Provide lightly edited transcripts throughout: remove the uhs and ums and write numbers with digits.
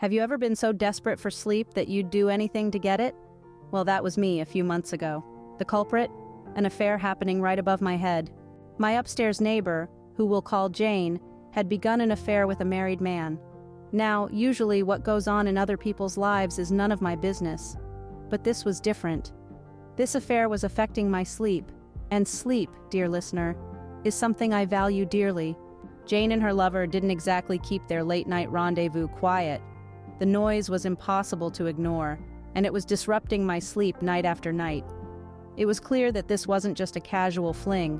Have you ever been so desperate for sleep that you'd do anything to get it? Well, that was me a few months ago. The culprit? An affair happening right above my head. My upstairs neighbor, who we'll call Jane, had begun an affair with a married man. Now, usually what goes on in other people's lives is none of my business. But this was different. This affair was affecting my sleep. And sleep, dear listener, is something I value dearly. Jane and her lover didn't exactly keep their late-night rendezvous quiet. The noise was impossible to ignore, and it was disrupting my sleep night after night. It was clear that this wasn't just a casual fling.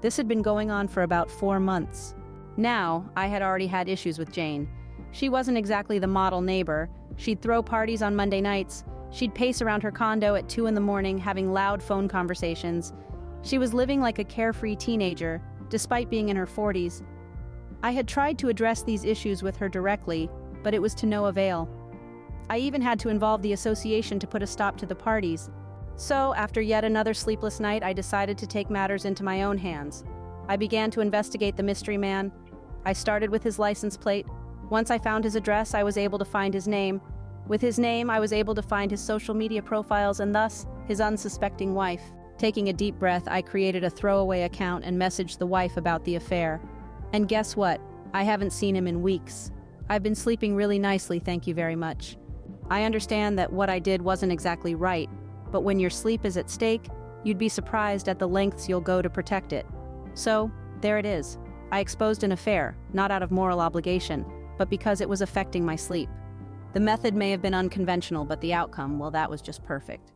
This had been going on for about 4 months. Now, I had already had issues with Jane. She wasn't exactly the model neighbor. She'd throw parties on Monday nights. She'd pace around her condo at 2 a.m, having loud phone conversations. She was living like a carefree teenager, despite being in her 40s. I had tried to address these issues with her directly, but it was to no avail. I even had to involve the association to put a stop to the parties. So, after yet another sleepless night, I decided to take matters into my own hands. I began to investigate the mystery man. I started with his license plate. Once I found his address, I was able to find his name. With his name, I was able to find his social media profiles and thus, his unsuspecting wife. Taking a deep breath, I created a throwaway account and messaged the wife about the affair. And guess what? I haven't seen him in weeks. I've been sleeping really nicely, thank you very much. I understand that what I did wasn't exactly right, but when your sleep is at stake, you'd be surprised at the lengths you'll go to protect it. So, there it is. I exposed an affair, not out of moral obligation, but because it was affecting my sleep. The method may have been unconventional, but the outcome, well, that was just perfect.